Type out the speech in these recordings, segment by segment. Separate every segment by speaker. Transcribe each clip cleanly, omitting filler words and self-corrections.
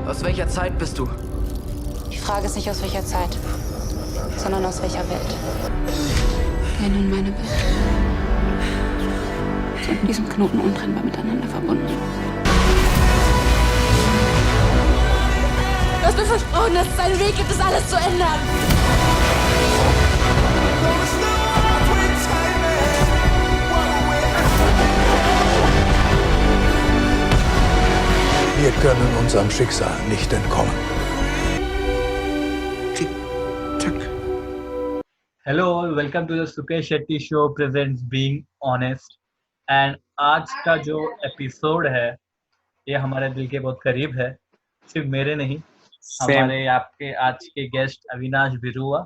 Speaker 1: Aus welcher Zeit bist du?
Speaker 2: Die Frage ist nicht aus welcher Zeit, sondern aus welcher Welt. Deine und meine Welt sind in diesem Knoten untrennbar miteinander verbunden. Du hast mir versprochen, dass es einen Weg gibt, das alles zu ändern.
Speaker 3: Wir können unserem Schicksal nicht entkommen.
Speaker 4: Hello welcome to the Sukesh Shetty show presents being honest. And आज का जो episode है ये हमारे दिल के बहुत करीब है, सिर्फ मेरे नहीं, हमारे आपके आज के guest Avinash Birua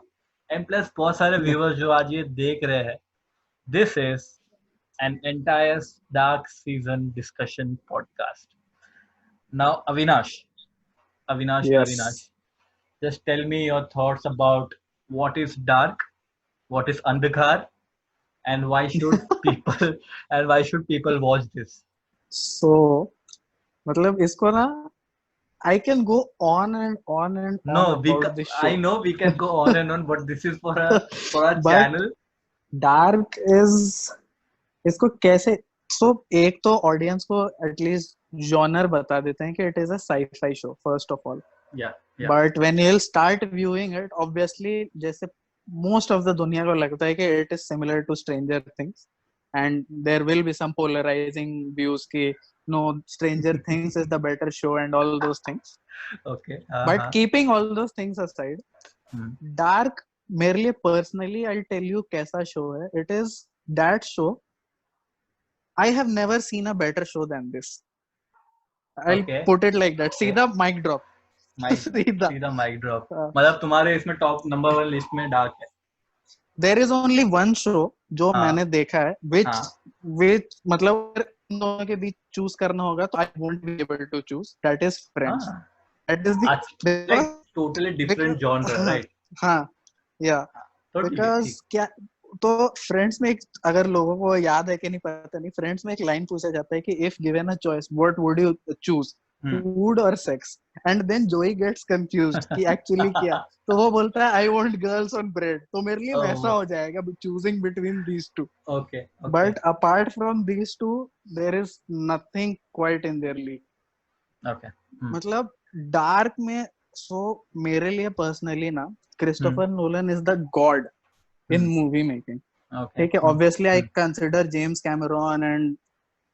Speaker 4: and plus बहुत सारे व्यूअर्स जो आज ये देख रहे हैं। This is an entire dark season discussion podcast. Now Avinash, just tell me your thoughts about what is dark, what is Andhakar, and why should people watch this?
Speaker 5: So, मतलब इसको ना I can go on and on and
Speaker 4: No,
Speaker 5: on about this show.
Speaker 4: I know we can go on and on, but this is for a
Speaker 5: But
Speaker 4: channel.
Speaker 5: Dark is इसको कैसे एक तो audience को at least genre बता देते हैं कि it is a sci-fi show first of all.
Speaker 4: Yeah.
Speaker 5: But when you will start viewing it, obviously जैसे मोस्ट ऑफ द दुनिया को लगता है कि it is similar to Stranger Things and there will be some polarising views कि no Stranger Things is the better show and all those things.
Speaker 4: Okay.
Speaker 5: But keeping all those things aside, Dark मेरे लिए personally I tell you कैसा show है। It is that show I have never seen a better show than this. I
Speaker 4: Okay.
Speaker 5: Put it like that. सीधा mic drop.
Speaker 4: सीधा mic drop. मतलब तुम्हारे इसमें top number 1 list में Dark है।
Speaker 5: There is only one show जो मैंने देखा है which मतलब इन दोनों के बीच चूज करना होगा तो I won't be able to choose. That is Friends. That is the
Speaker 4: totally different genre, right?
Speaker 5: हाँ, yeah. Because क्या तो Friends में एक, अगर लोगों को याद है कि नहीं पता नहीं, Friends में एक लाइन पूछा जाता है कि if given a choice, what would you choose? Food or sex? And then Joey gets confused कि actually क्या, तो वो बोलता है I want girls on bread। तो मेरे लिए वैसा हो जाएगा choosing between these two।
Speaker 4: Okay.
Speaker 5: But apart from these two, there is nothing quite in their league।
Speaker 4: Okay.
Speaker 5: मतलब डार्क में मेरे लिए पर्सनली ना Christopher Nolan is the god in movie making. ठीक है, obviously I consider James Cameron and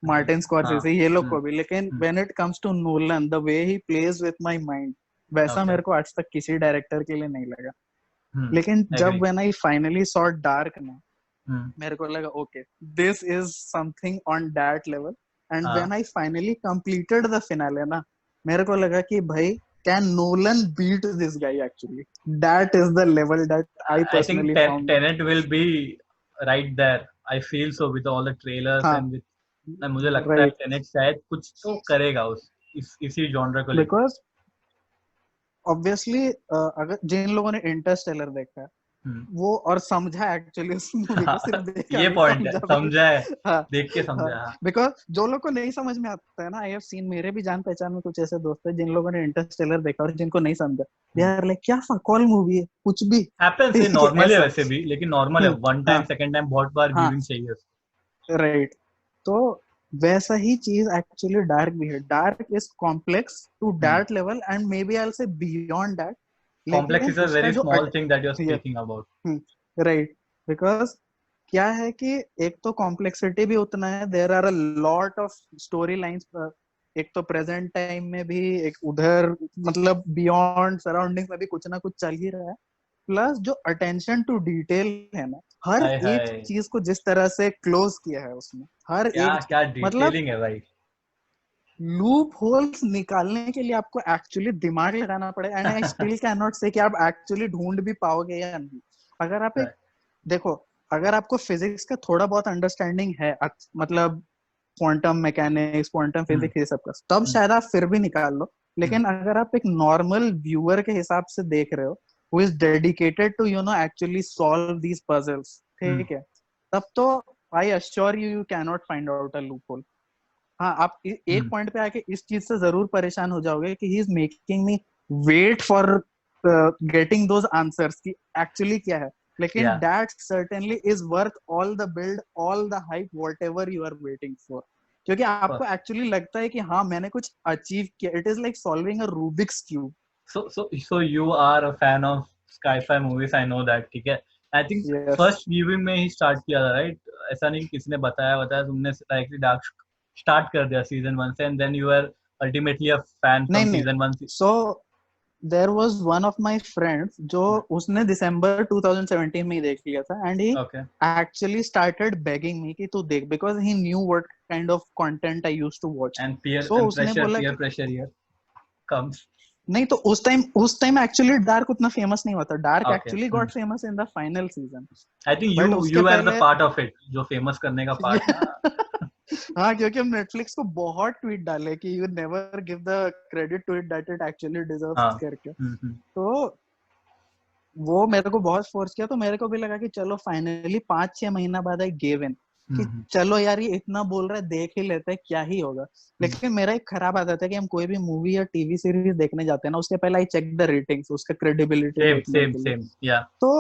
Speaker 5: Martin Scorsese, ये लोग को भी, लेकिन when it comes to Nolan the way he plays with my mind, वैसा मेरे को आज तक किसी डायरेक्टर के लिए नहीं लगा। लेकिन जब when I finally saw dark ना, मेरे को लगा okay this is something on that level. And when I finally completed the finale ना, मेरे को लगा कि भाई can Nolan beat this guy actually? That is the level that I personally
Speaker 4: think
Speaker 5: found.
Speaker 4: Tenet will be right there. I feel so with all the trailers and with मुझे लगता है Tenet शायद कुछ तो करेगा इसी genre को लेकर।
Speaker 5: Because obviously अगर जिन लोगों ने इंटरस्टेलर देखा है वो और समझा एक्चुअली उस मूवी को, सिर्फ देखा
Speaker 4: ये पॉइंट है, समझा है, देख के समझा।
Speaker 5: बिकॉज़ जो लोग को नहीं समझ में आता है ना, आई हैव सीन, मेरे भी जान पहचान में कुछ ऐसे दोस्त हैं जिन लोगों ने इंटरस्टेलर देखा और जिनको नहीं समझा, दे आर लाइक क्या फकॉल मूवी है, कुछ भी
Speaker 4: हैपेंस है, नॉर्मल है वैसे भी, लेकिन नॉर्मल है, वन टाइम सेकंड टाइम बहुत बार व्यूइंग चाहिए।
Speaker 5: राइट, तो वैसा ही चीज एक्चुअली डार्क भी है। Dark is complex to that level and maybe I will say beyond that.
Speaker 4: Complex is a very small thing that you're speaking about.
Speaker 5: Right, because क्या है कि एक तो कॉम्प्लेक्सिटी भी उतना है, there are a lot of story lines, एक तो प्रेजेंट टाइम में भी, एक उधर मतलब बियॉन्ड सराउंडिंग्स में भी कुछ ना कुछ चल ही रहा है। प्लस जो अटेंशन टू डिटेल है ना, हर एक चीज को जिस तरह से क्लोज किया है उसमें, हर एक
Speaker 4: क्या डिटेलिंग है भाई।
Speaker 5: लूप होल्स निकालने के लिए आपको एक्चुअली दिमाग लगाना पड़ेगा and I still can not से कि आप एक्चुअली ढूंढ भी पाओगे या नहीं। अगर आप देखो, अगर आपको फिजिक्स का थोड़ा बहुत अंडरस्टैंडिंग है, मतलब क्वांटम मैकेनिक्स, क्वांटम फिजिक्स, ये सब का, तब शायद आप फिर भी निकाल लो। लेकिन अगर आप एक नॉर्मल व्यूअर के हिसाब से देख रहे हो who is dedicated to actually solve these puzzles, ठीक है, तब तो I assure you cannot find out a loophole. हाँ, आप एक पॉइंट पे आके इस चीज से जरूर परेशान हो जाओगे कि he is making me wait for getting those answers कि actually क्या है, लेकिन that certainly is worth all the build, all the hype, whatever you are waiting for, क्योंकि आपको actually लगता है कि हाँ मैंने कुछ achieve किया. It is like solving a Rubik's cube.
Speaker 4: So you are a fan of sci-fi movies, I know that, ठीक है. I think first viewing में ही start किया था, right? ऐसा नहीं किसी ने बताया तुमने directly Dark start कर दिया season 1 से, and then you were ultimately a fan from season 1.
Speaker 5: So there was one of my friends जो उसने December 2017 में ही देख लिया था, and he actually started begging me कि तू देख, because he knew what kind of content I used to watch.
Speaker 4: And peer pressure here comes.
Speaker 5: नहीं तो उस टाइम एक्चुअली डार्क उतना फेमस नहीं हुआ था. Dark actually got famous in the final season.
Speaker 4: I think you were the part of it, जो famous करने का पार्ट था.
Speaker 5: हाँ, क्योंकि हम नेटफ्लिक्स को बहुत ट्वीट डाले कि you never give the credit to it that it actually deserves करके. तो वो मेरे को बहुत फोर्स किया, तो मेरे को भी लगा कि चलो फाइनली 5-6 महीना बाद आई गिव इन कि चलो यार ये इतना बोल रहा है, देख ही लेते हैं क्या ही होगा. लेकिन मेरा एक खराब आदत है कि हम कोई भी मूवी या टीवी सीरीज देखने जाते हैं ना, उसके पहले आई चेक द रेटिंग्स, उसका क्रेडिबिलिटी.
Speaker 4: सेम या तो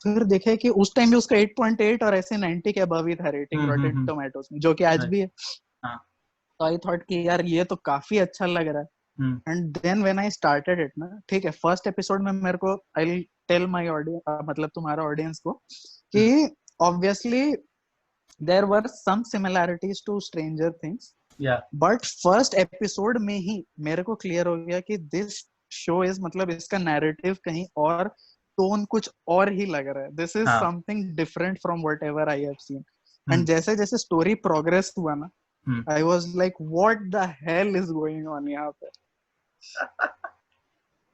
Speaker 5: फिर देखे कि उस टाइम भी उसका 8.8 और ऐसे 90 के अबव ही था रेटिंग रॉटेन टोमेटोस में, जो कि आज भी है. तो आई थॉट कि यार ये तो काफी अच्छा लग रहा है. And then when I started it ना, ठीक है, फर्स्ट एपिसोड में मेरे को I will tell my audience, मतलब तुम्हारा ऑडियंस को, कि obviously there were some similarities to Stranger Things, but first episode में ही मेरे को clear हो गया कि this show is, मतलब इसका narrative कहीं और, tone कुछ और ही लग रहा है. This is something different from whatever I have seen. And जैसे जैसे story progress हुआ ना, I was like what the hell is going on यहाँ पे.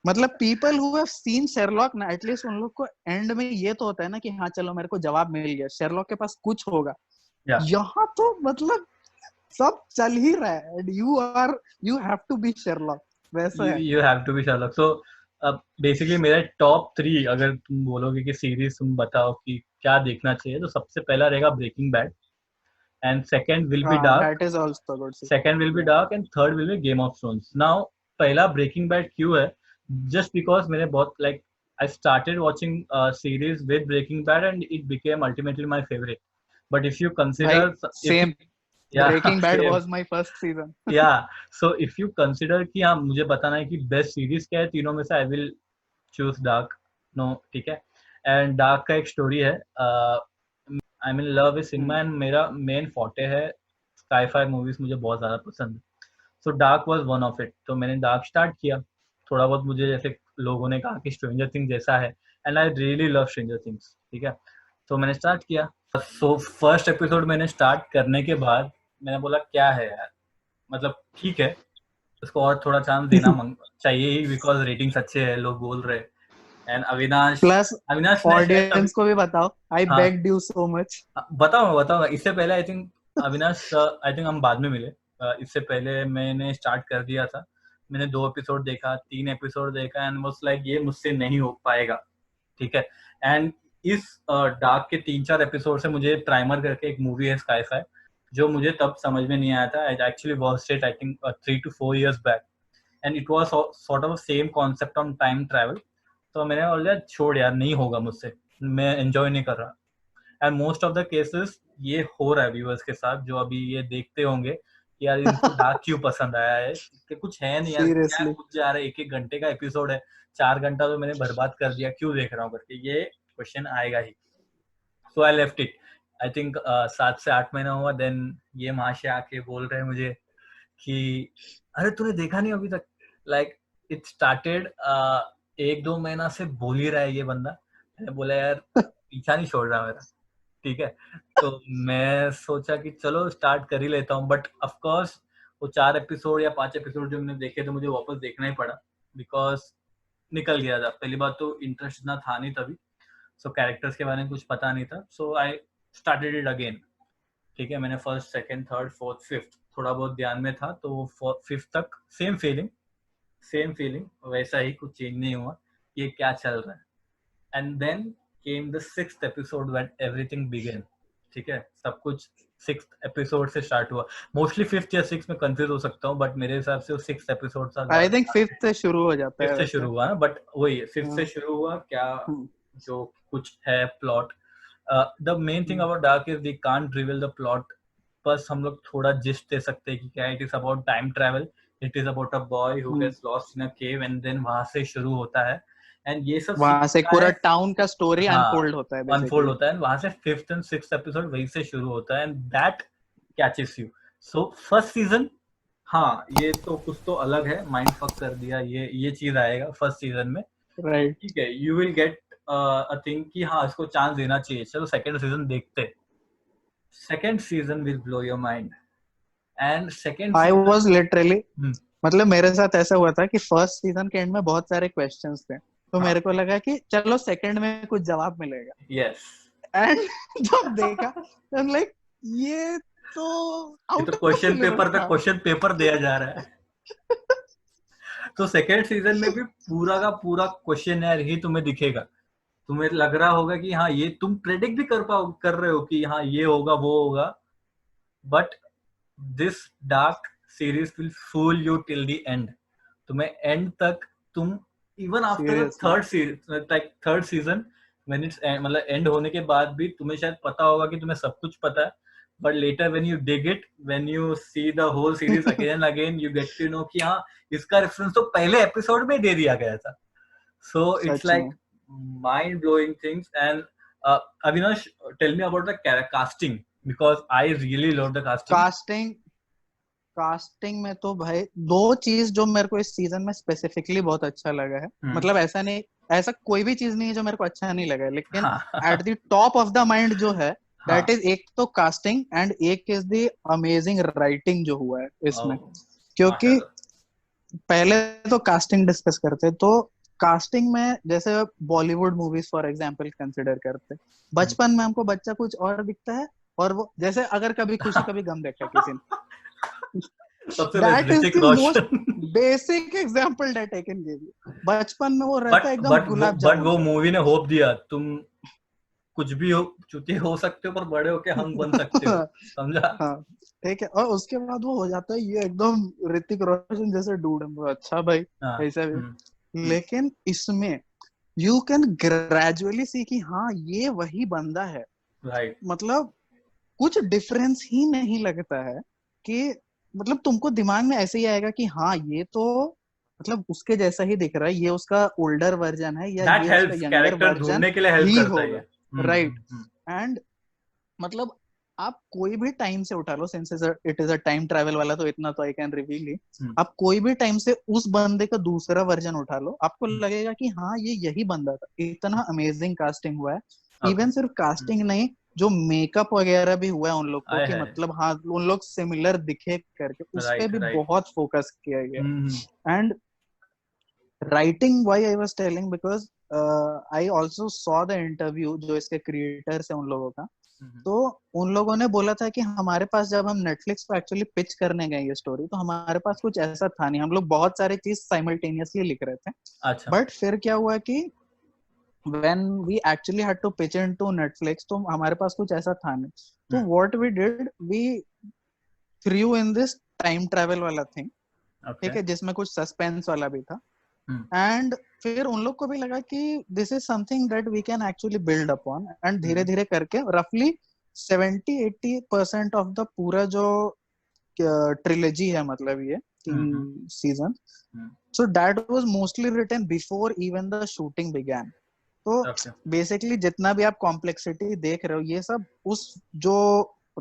Speaker 5: मतलब people who have seen Sherlock ना, एटलीस्ट उन लोग को एंड में ये तो होता है ना कि हाँ चलो मेरे को जवाब मिल गया, Sherlock के पास कुछ होगा. यहाँ तो मतलब सब चल ही रहा है, and you have to be Sherlock, वैसा है.
Speaker 4: You have to be Sherlock. So basically मेरा टॉप 3 अगर तुम बोलोगे कि सीरीज तुम बताओ कि क्या देखना चाहिए, तो सबसे पहला रहेगा Breaking Bad, and second will be Dark.
Speaker 5: That is also good.
Speaker 4: Second will be Dark and third will be Game of Thrones. Now पहला ब्रेकिंग बैड क्यों है? Just because मैंने बहुत like I started watching series with Breaking Bad and it became ultimately my favorite. But if you consider
Speaker 5: Breaking Bad was my first season.
Speaker 4: So if you consider कि हाँ मुझे बताना है कि best series क्या है तीनों में से, I will choose Dark. No, ठीक है. And Dark का एक story है. I'm in love with cinema and मेरा main forte है sci-fi movies, मुझे बहुत ज़्यादा पसंद है. So Dark was one of it. तो मैंने Dark start किया. थोड़ा बहुत मुझे जैसे लोगों ने कहा कि स्ट्रेंजर थिंग्स जैसा है, and I really love stranger things, ठीक है. तो मैंने स्टार्ट किया. सो फर्स्ट एपिसोड मैंने स्टार्ट करने के बाद मैंने बोला क्या है यार, मतलब ठीक है उसको और थोड़ा चांस देना चाहिए ही, बिकॉज रेटिंग्स अच्छे हैं, लोग बोल रहे. एंड अविनाश
Speaker 5: ऑडियंस को भी बताओ, आई बेग्ड यू सो मच.
Speaker 4: बताऊंगा. इससे पहले आई थिंक अविनाश हम बाद में मिले. इससे पहले मैंने स्टार्ट कर दिया था. मैंने 2 एपिसोड देखा, 3 एपिसोड देखा, एंड वाज लाइक ये मुझसे नहीं हो पाएगा, ठीक है. एंड इस डार्क के 3-4 एपिसोड से मुझे प्राइमर करके एक मूवी है स्काई-फाई, जो मुझे तब समझ में नहीं आया था. I actually watched it I think 3 to 4 years back, and it was sort of same concept on time travel. तो मैंने बोला छोड़ यार, नहीं होगा मुझसे, मैं एंजॉय नहीं कर रहा. And most of the cases ये हो रहा है व्यूअर्स के साथ, जो अभी ये देखते होंगे यार इनको डार्क क्यों पसंद आया है, कि कुछ है नहीं यार, क्या कुछ जा रहा है, 1-1 घंटे का एपिसोड है, 4 घंटा तो मैंने बर्बाद कर दिया, क्यों देख रहा हूँ करके ये क्वेश्चन आएगा ही. So I left it. I think 7 से 8 महीना हुआ, देन ये महाशय आके बोल रहे हैं मुझे कि अरे तूने देखा नहीं अभी तक. लाइक इट स्टार्टेड 1-2 महीना से बोल ही रहा है ये बंदा. मैंने बोला यार पीछा नहीं छोड़ रहा मेरा, ठीक है. तो मैं सोचा कि चलो स्टार्ट कर ही लेता हूँ, बट ऑफ कोर्स वो 4 एपिसोड या 5 एपिसोड जो मैंने देखे तो मुझे वापस देखना ही पड़ा, बिकॉज निकल गया था. पहली बात तो इंटरेस्ट इतना था नहीं तभी, सो कैरेक्टर्स के बारे में कुछ पता नहीं था. सो आई स्टार्टेड इट अगेन, ठीक है. मैंने first, second, third, fourth, fifth थोड़ा बहुत ध्यान में था, तो 5th तक सेम फीलिंग वैसा ही, कुछ चेंज नहीं हुआ. ये क्या चल रहा है. And then came the 6th episode when everything began. ठीक है, सब कुछ 6th episode से स्टार्ट हुआ. मोस्टली 5th या 6th में कंफ्यूज हो सकता हूँ, बट मेरे हिसाब से वो 6th episode था.
Speaker 5: आई थिंक 5th से शुरू हो जाता है.
Speaker 4: 5th से शुरू हुआ ना, बट वही 5th से शुरू हुआ. क्या जो कुछ है plot. The main thing about Dark is we can't reveal the plot. बस हम लोग थोड़ा जिस्ट दे सकते हैं कि क्या it is about time travel. It is about a boy who gets lost in a cave and then वहां से शुरू होता है. एंड ये सब
Speaker 5: वहां से पूरा टाउन का स्टोरी अनफोल्ड होता है.
Speaker 4: अनफोल्ड होता है. वहां से 5th and 6th एपिसोड वहीं से शुरू होता है. And that catches you. So first season, हाँ ये तो कुछ तो अलग है. माइंड फक कर दिया. ये चीज आएगा फर्स्ट सीजन में.
Speaker 5: राइट.
Speaker 4: ठीक है, you will get a thing कि हाँ इसको चांस देना चाहिए. चलो सेकंड सीजन देखते. Second season will blow your mind. And second
Speaker 5: I was literally, मतलब मेरे साथ ऐसा हुआ था कि फर्स्ट सीजन के एंड में बहुत सारे क्वेश्चंस थे. तो मेरे को लगा कि चलो सेकंड में कुछ जवाब मिलेगा.
Speaker 4: यस.
Speaker 5: एंड जब देखा आई एम लाइक ये तो
Speaker 4: क्वेश्चन पेपर पे क्वेश्चन पेपर दिया जा रहा है. तो सेकंड सीजन में भी पूरा का पूरा क्वेश्चनर ही तुम्हें दिखेगा. तुम्हें लग रहा होगा कि हाँ ये तुम प्रेडिक्ट भी कर रहे हो कि हाँ ये होगा वो होगा. But this Dark series will fool you till the end. तुम्हें एंड तक तुम even after third season when it's मतलब एंड होने के बाद भी तुम्हें शायद पता होगा कि तुम्हें सब कुछ पता है. But later when you dig it, when you see the whole series again and again, you get to know कि हाँ इसका रेफरेंस तो पहले एपिसोड में दे दिया गया था. So it's like mind blowing things. And Avinash, tell me about the casting, because I really love the
Speaker 5: casting में तो भाई दो चीज जो मेरे को इस सीजन में स्पेसिफिकली बहुत अच्छा लगा है. मतलब ऐसा कोई भी चीज नहीं है जो मेरे को अच्छा नहीं लगा है, लेकिन at the top of the mind जो है दैट इज एक तो कास्टिंग एंड एक इज द अमेजिंग राइटिंग जो हुआ है इसमें. क्योंकि पहले तो कास्टिंग डिस्कस करते तो कास्टिंग में जैसे Bollywood movies for example consider करते, बचपन में हमको बच्चा कुछ और दिखता है और वो जैसे अगर कभी खुशी कभी गम देखा किसी ने, that is the most basic example that I can give you. बचपन में वो रहता है एकदम गुलाब जामुन.
Speaker 4: बट वो मूवी ने होप दिया तुम कुछ भी हो, चूतिए हो सकते हो पर बड़े होके हम बन सकते हो. समझा? हाँ
Speaker 5: ठीक है. और उसके बाद वो हो जाता है ये एकदम ऋतिक रोशन जैसे डूड. अच्छा भाई ऐसा भी. लेकिन इसमें यू कैन ग्रेजुअली सी कि हाँ ये वही बंदा है.
Speaker 4: राइट.
Speaker 5: मतलब कुछ डिफरेंस ही नहीं लगता है कि मतलब तुमको दिमाग में ऐसे ही आएगा कि हाँ ये तो मतलब उसके जैसा ही दिख रहा है, ये उसका ओल्डर वर्जन है या ये उसका यंगर वर्जन ही होगा. राइट. एंड मतलब आप कोई भी टाइम से उठा लो, since it is a time travel वाला तो इतना तो आई कैन रिवील ही. आप कोई भी टाइम से उस बंदे का दूसरा वर्जन उठा लो, आपको लगेगा कि हाँ ये यही बंदा था. इतना अमेजिंग कास्टिंग हुआ है. इवन सिर्फ कास्टिंग नहीं, जो मेकअप वगैरह भी हुआ है उन लोग को कि मतलब हाँ उन लोग सिमिलर दिखे करके, उस पे भी बहुत फोकस किया गया. And writing why I was telling because I also saw the interview जो इसके क्रिएटर्स है उन लोगों का. तो उन लोगों ने बोला था कि हमारे पास जब हम नेटफ्लिक्स को एक्चुअली पिच करने गए ये स्टोरी, तो हमारे पास कुछ ऐसा था नहीं. हम लोग बहुत सारे चीज साइमल्टेनियसली लिख रहे थे.
Speaker 4: अच्छा.
Speaker 5: बट फिर क्या हुआ कि when we actually had to pitch into Netflix, तो हमारे पास कुछ ऐसा था नहीं. तो what we did, we threw in this time travel वाला thing. ठीक है, जिसमें कुछ सस्पेंस वाला भी था. एंड फिर उन लोग को भी लगा कि this is something that we can actually build upon. And धीरे धीरे करके रफली 70-80% ऑफ द पूरा जो ट्रिलॉजी है, मतलब ये 3 season, so that was mostly written before even the shooting began. तो बेसिकली जितना भी आप कॉम्प्लेक्सिटी देख रहे हो, ये सब उस जो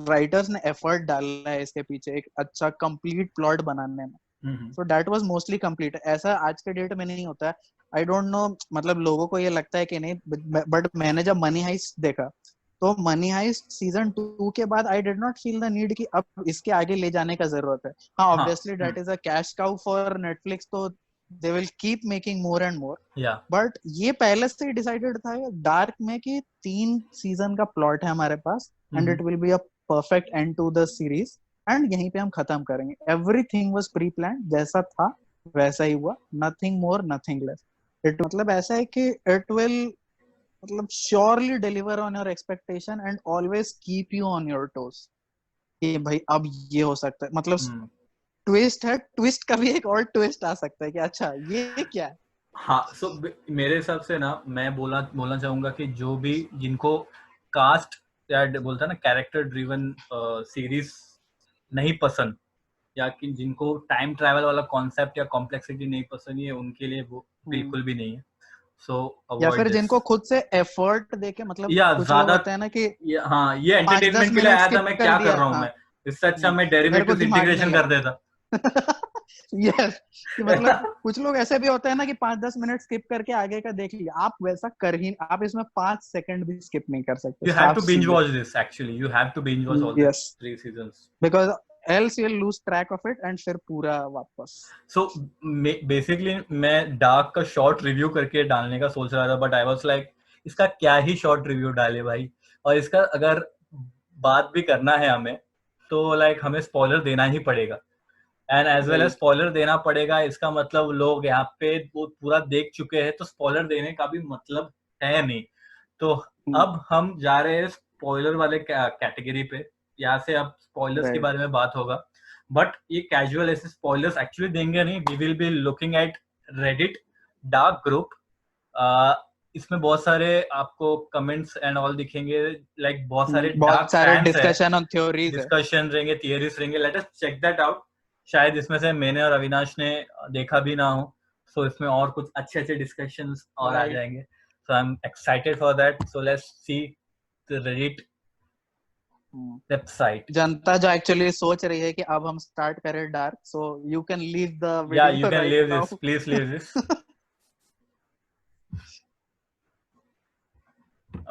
Speaker 5: राइटर्स ने एफर्ट डाला है इसके पीछे एक अच्छा कंप्लीट प्लॉट बनाने में. So that was mostly complete. ऐसा आज के डेट में नहीं होता है. I don't know, मतलब लोगों को ये लगता है कि नहीं, बट मैंने जब मनी हाइस्ट देखा तो मनी हाइस्ट सीजन 2 के बाद I did not feel the need कि अब इसके आगे ले जाने का जरूरत है. हाँ, obviously that is a cash cow for Netflix, तो they will keep making more and more.
Speaker 4: Yeah.
Speaker 5: But ये पहले से ही डिसाइडेड था डार्क में कि 3 सीजन का प्लॉट है हमारे पास and it will be a perfect end to the series. And यहीं पे हम खत्म करेंगे. एवरीथिंग वाज प्री प्लान्ड, जैसा था वैसा ही हुआ. Nothing more nothing less. It मतलब ऐसा है कि इट विल मतलब surely deliver on your expectation and always keep you on your toes कि भाई अब ये हो सकता है, मतलब ट्विस्ट है, ट्विस्ट का भी एक और ट्विस्ट आ सकता है कि अच्छा ये क्या है।
Speaker 4: हाँ, सो मेरे हिसाब से ना मैं बोलना चाहूंगा कि जो भी जिनको कास्ट या बोलता है ना कैरेक्टर ड्रिवन सीरीज नहीं पसंद, या कि जिनको टाइम ट्रैवल वाला कॉन्सेप्ट या कॉम्प्लेक्सिटी नहीं पसंद है, उनके लिए वो बिल्कुल भी नहीं है। सो
Speaker 5: या फिर जिनको खुद से एफर्ट देके, मतलब कुछ लोग होते हैं ना कि
Speaker 4: हाँ ये एंटरटेनमेंट के लिए आया था, मैं क्या कर रहा हूँ, मैं इससे अच्छा मैं डेरिवेटिव्स इंटीग्रेशन कर देता।
Speaker 5: यस मतलब कुछ लोग ऐसे भी होते हैं ना कि 5-10 मिनट स्किप करके आगे का देख लिया, आप वैसा कर ही, आप इसमें 5 सेकंड भी स्किप नहीं कर सकते।
Speaker 4: You have to binge watch this actually. You have to binge watch all
Speaker 5: yes.
Speaker 4: the 3 seasons.
Speaker 5: Because else you'll lose track of it and फिर पूरा वापस।
Speaker 4: So basically मैं डार्क का शॉर्ट रिव्यू करके डालने का सोच रहा था, but I was like इसका क्या ही शॉर्ट रिव्यू डाले भाई, और इसका अगर बात भी करना है हमें तो लाइक हमें स्पॉइलर देना ही पड़ेगा, and as well as spoiler देना पड़ेगा। इसका मतलब लोग यहाँ पे वो पूरा देख चुके हैं, तो स्पॉइलर देने का भी मतलब है नहीं। तो अब हम जा रहे हैं स्पॉइलर वाले कैटेगरी पे, यहाँ से अब स्पॉइलर्स के बारे में बात होगा, बट ये कैजुअल ऐसे स्पॉइलर्स एक्चुअली देंगे नहीं। We will be looking at Reddit Dark group, इसमें बहुत सारे आपको कमेंट्स एंड ऑल दिखेंगे, लाइक बहुत सारे
Speaker 5: डिस्कशन ऑन थ्योरीज,
Speaker 4: डिस्कशन रहेंगे, थियरीज रहेंगे। Let us check that out. शायद इसमें से मैंने और अविनाश ने देखा भी ना हो, सो इसमें और कुछ अच्छे डिस्कशंस और आ जाएंगे। So I am excited for that. So let's see the Reddit website.
Speaker 5: जनता जो एक्चुअली सोच रही है कि अब हम स्टार्ट करें Dark, so you can leave the video.
Speaker 4: या you can leave this, please leave this.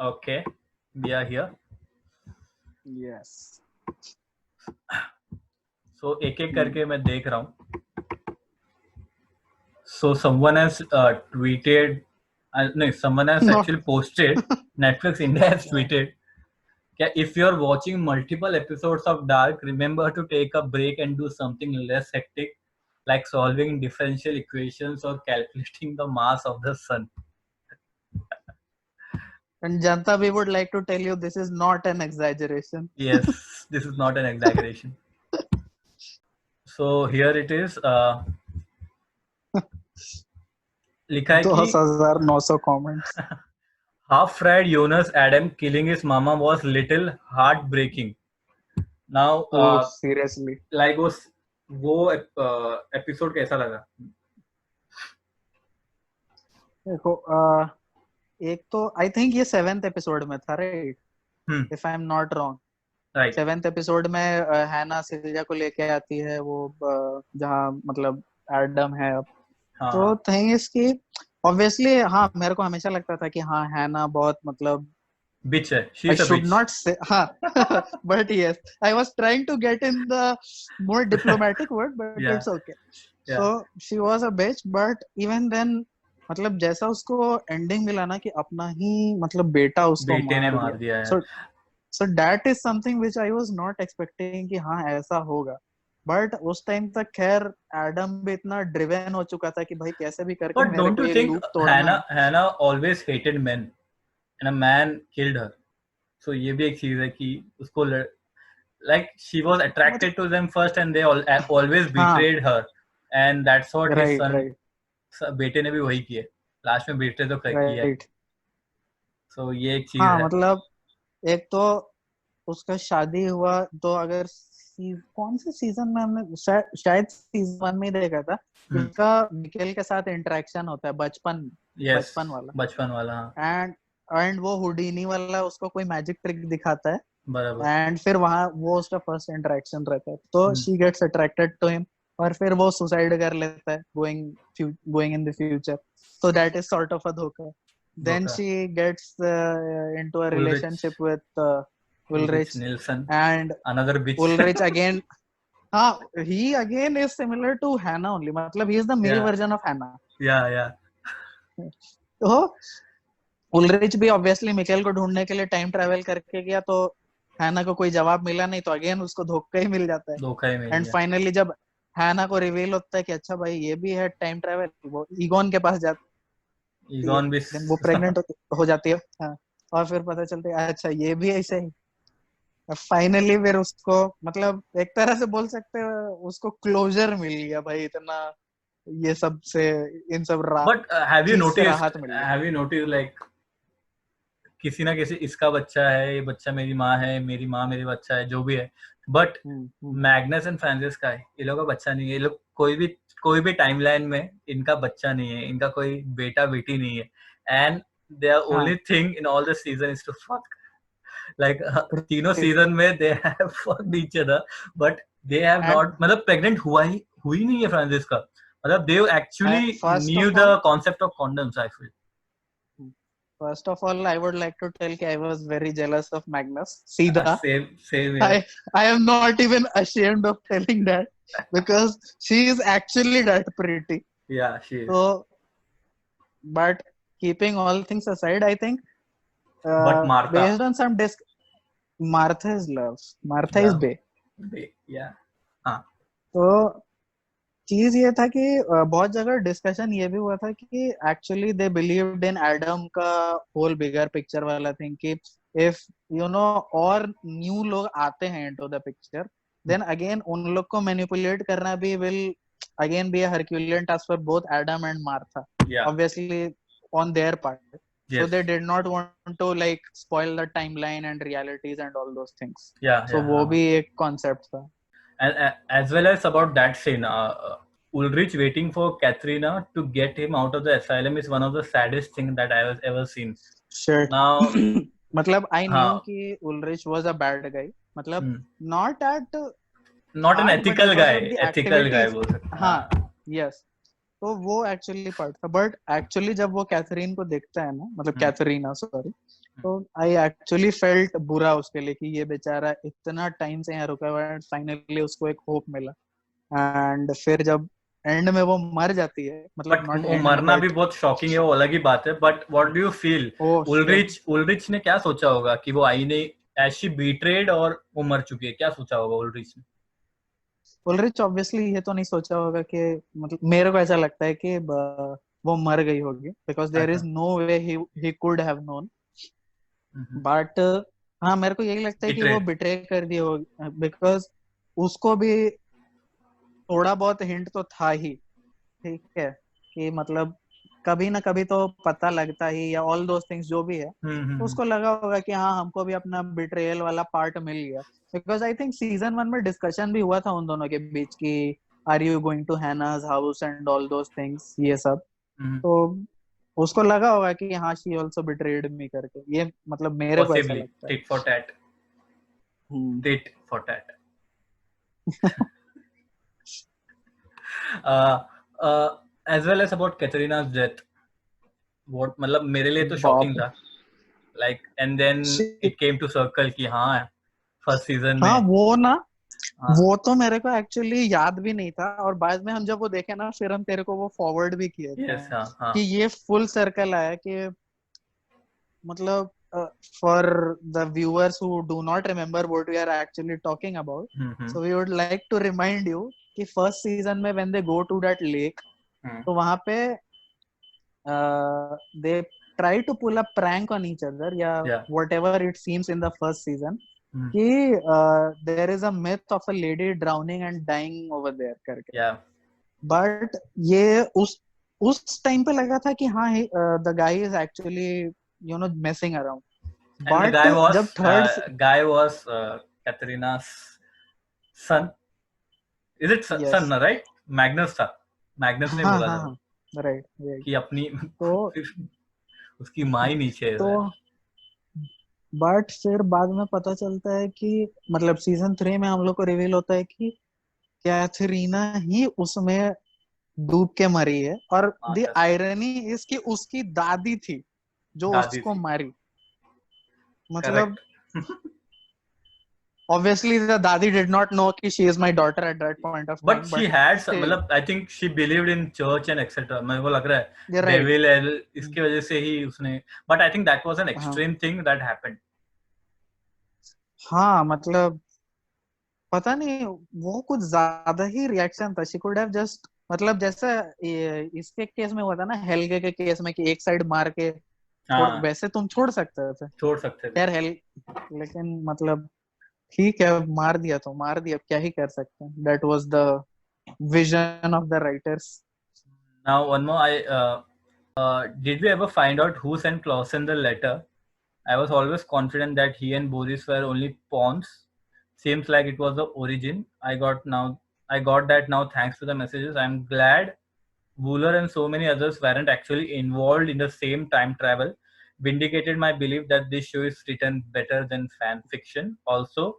Speaker 4: Okay, we are here.
Speaker 5: Yes.
Speaker 4: So एक करके मैं देख रहा हूँ। So someone has tweeted, no, someone has actually posted. Netflix India has tweeted, if you're watching multiple episodes of Dark, remember to take a break and do something less hectic, like solving differential equations or calculating the mass of the sun.
Speaker 5: And Janta, we would like to tell you this is not an exaggeration.
Speaker 4: Yes, this is not an exaggeration. So here it is. लिखा है कि
Speaker 5: 2900 comments.
Speaker 4: Half-fried Jonas Adam killing his mama was little heartbreaking. Now,
Speaker 5: seriously,
Speaker 4: like वो episode कैसा लगा?
Speaker 5: देखो, एक तो I think ये 7th एपिसोड में था, right? If I am not wrong, right. 7th episode में हैना सिल्विया को लेके आती है, वो जहाँ मतलब एडम है अब। तो थिंग इज कि ऑब्वियसली हाँ, मेरे को हमेशा लगता था कि हाँ हैना बहुत मतलब
Speaker 4: bitch है, she is a bitch. I should
Speaker 5: not say हाँ, but yes, I was trying to get in the more diplomatic word, but yeah. It's okay. Yeah. So she was a bitch, but even then मतलब जैसा उसको ending मिला ना कि अपना ही मतलब बेटा उसको मार दिया है। So that is something which I was not expecting कि हाँ ऐसा होगा, बट उस टाइम तक खैर एडम भी इतना ड्रिवन हो चुका था कि भाई कैसे भी करके मेरे को ये लूप तोड़ना है।
Speaker 4: हैना always hated men and a man killed her. So ये भी एक चीज है कि उसको like she was attracted to them first and they always betrayed her, and that's what his son बेटे ने भी वही किया, लास्ट में बेटे तो किया। So ये एक चीज है।
Speaker 5: मतलब एक तो उसका शादी हुआ तो अगर कौन से सीजन में हमने शायद सीजन 1 में देखा था, उसका मिकेल के साथ इंटरेक्शन होता है बचपन वाला एंड वो हुडीनी वाला उसको कोई मैजिक ट्रिक दिखाता है, बराबर, एंड फिर वहां वो उसका फर्स्ट इंटरेक्शन रहता है, तो she gets attracted to him और फिर वो सुसाइड कर लेता है going in the future, so that is sort of a धोखा. Then she gets into a relationship with Ulrich
Speaker 4: Nilsson,
Speaker 5: and
Speaker 4: another bitch.
Speaker 5: Ulrich again, he again is similar to Hannah only, मतलब he is the male version of Hannah.
Speaker 4: Yeah.
Speaker 5: तो Ulrich भी obviously Mikel को ढूंढने के लिए time travel करके गया, तो हैना को कोई जवाब मिला नहीं, तो अगेन उसको धोखा ही मिल जाता है। एंड फाइनली जब हैना को रिवील होता है कि अच्छा भाई ये भी है टाइम ट्रैवल, वो ईगोन के पास जाता
Speaker 4: ईगॉन भी
Speaker 5: then वो प्रेग्नेंट हो जाती है। हाँ, और फिर पता चलता है अच्छा ये भी ऐसा ही। फाइनली फिर उसको मतलब एक तरह से बोल सकते हैं उसको क्लोजर मिल गया भाई, इतना ये सब से इन सब
Speaker 4: बट
Speaker 5: चीज से राहत मिल गया।
Speaker 4: हैव यू नोटिस लाइक किसी ना किसी, इसका बच्चा है, ये बच्चा मेरी माँ है, मेरी माँ मेरी बच्चा है, जो भी है, बट मैग्नस एंड फ्रांसिस का है, ये लोग का बच्चा नहीं है। ये लोग कोई भी टाइमलाइन में इनका बच्चा नहीं है, इनका कोई बेटा बेटी नहीं है, and their only thing in all the season is to fuck. Like तीनों सीजन में they have fucked each other, but they have not, मतलब प्रेग्नेंट हुई नहीं है फ्रांसिस का, मतलब they actually knew the concept of condoms. I feel
Speaker 5: First of all, I would like to tell कि I was very jealous of Magnus. सीधा.
Speaker 4: Same here.
Speaker 5: I am not even ashamed of telling that because she is actually that pretty.
Speaker 4: Yeah, she is.
Speaker 5: So, but keeping all things aside, I think
Speaker 4: but Martha,
Speaker 5: based on some Martha is love. Martha is bae.
Speaker 4: Yeah. हाँ.
Speaker 5: तो चीज ये था कि बहुत जगह discussion ये भी हुआ था कि actually they believed in Adam का होल बिगर पिक्चर वाला थिंग कि इफ यू नो और न्यू लोग आते हैं into the picture, then again उन लोग को मैनिपुलेट करना भी will again be a Herculean task for both Adam and Martha, obviously on their part. So they did not want to like spoil the timeline and realities and all those things. So वो भी एक concept था.
Speaker 4: And as well as about that scene, Ulrich waiting for Katrina to get him out of the asylum is one of the saddest things that I have ever seen.
Speaker 5: Sure.
Speaker 4: Now,
Speaker 5: मतलब I knew कि Ulrich was a bad guy. मतलब not
Speaker 4: an ethical guy. Ethical guy बोल सकते हैं.
Speaker 5: हाँ, yes. तो वो actually part था, बट एक्चुअली जब वो कैथरीन को देखता है ना, मतलब कैथरीना सॉरी, तो आई एक्चुअली फेल्ट बुरा उसके लिए कि ये बेचारा इतना टाइम से यहाँ रुका हुआ है, फाइनली उसको एक होप मिला, एंड फिर जब एंड में वो मर जाती है, मतलब
Speaker 4: वो मरना भी बहुत शॉकिंग है, वो अलग ही बात है, but what do you feel Ulrich ने क्या सोचा होगा कि वो आई नहीं, एज शी बीट्रेड और वो मर चुकी है, क्या सोचा होगा उल्रिच ने?
Speaker 5: उल्रिच ऑब्वियसली ये तो नहीं सोचा होगा कि, मतलब मेरे को ऐसा लगता है कि वो मर गई होगी, because there is no way he could have known, but हाँ मेरे को यही लगता है कि वो बिट्रे कर दी होगी, बिकॉज उसको भी थोड़ा बहुत हिंट तो था ही, ठीक है, कि मतलब कभी ना कभी तो पता लगता ही, या ऑल दोस थिंग्स जो भी है, तो उसको लगा होगा कि हाँ हमको भी अपना बिट्रेयल वाला पार्ट मिल गया, बिकॉज आई थिंक सीजन 1 में डिस्कशन भी हुआ था उन दोनों के बीच की are you going to Hannah's house and all those things, ये सब, तो उसको लगा होगा कि हाँ शी आल्सो बिट्रेड मी करके, ये मतलब मेरे को ऐसा लगता है.
Speaker 4: tit for tat. As well as about Katrina's death, what मतलब मेरे लिए तो शॉकिंग था, like and then it came to circle कि हाँ फर्स्ट सीजन में,
Speaker 5: हाँ वो ना, वो तो मेरे को एक्चुअली याद भी नहीं था, और बाद में हम जब वो देखे ना, फिर हम तेरे को वो फॉरवर्ड भी किए थे कि ये फुल सर्कल आया, कि मतलब for the viewers who do not remember what we are actually talking about, so we would like to remind you कि फर्स्ट सीजन में when they go to that lake, तो वहां पे they try to pull a prank on each other, या whatever it seems in the first season, कि there is a myth of a lady drowning and dying over there करके, but ये उस time पे लगा था कि हाँ the guy is actually you know messing around,
Speaker 4: but the guy was Katrina's son. Is it son? Yes. Son, right? Magnus था, Magnus ने बोला था,
Speaker 5: right,
Speaker 4: कि अपनी तो उसकी माँ ही नीचे है,
Speaker 5: तो बट फिर बाद में पता चलता है कि मतलब सीजन 3 में हम लोग को रिवील होता है कि कैथरीना ही उसमें डूब के मरी है, और द आयरनी इज कि उसकी दादी थी जो उसको मारी, मतलब obviously the daddy did not know कि she is my daughter at that point of time,
Speaker 4: but she had some, मतलब I think she believed in church and etc. मेरे को लग रहा है devil इसकी वजह से ही उसने, but I think that was an extreme thing that happened.
Speaker 5: हाँ मतलब पता नहीं वो कुछ ज्यादा ही रिएक्शन था, she could have just मतलब जैसे इसके केस में हुआ था ना, हेल्गे के केस में कि एक साइड मार के
Speaker 4: हाँ
Speaker 5: वैसे तुम छोड़ सकते थे
Speaker 4: छोड़ सकते थे।
Speaker 5: यार लेकिन मतलब ठीक है, मार दिया तो मार दिया, क्या ही कर सकते हैं. That was the vision of the writers.
Speaker 4: Now one more, did we ever find out who sent Clausen the letter? I was always confident that he and Boris were only pawns. Seems like it was the origin. I got that now thanks to the messages. I'm glad Wooler and so many others weren't actually involved in the same time travel. Vindicated my belief that this show is written better than fan fiction. Also,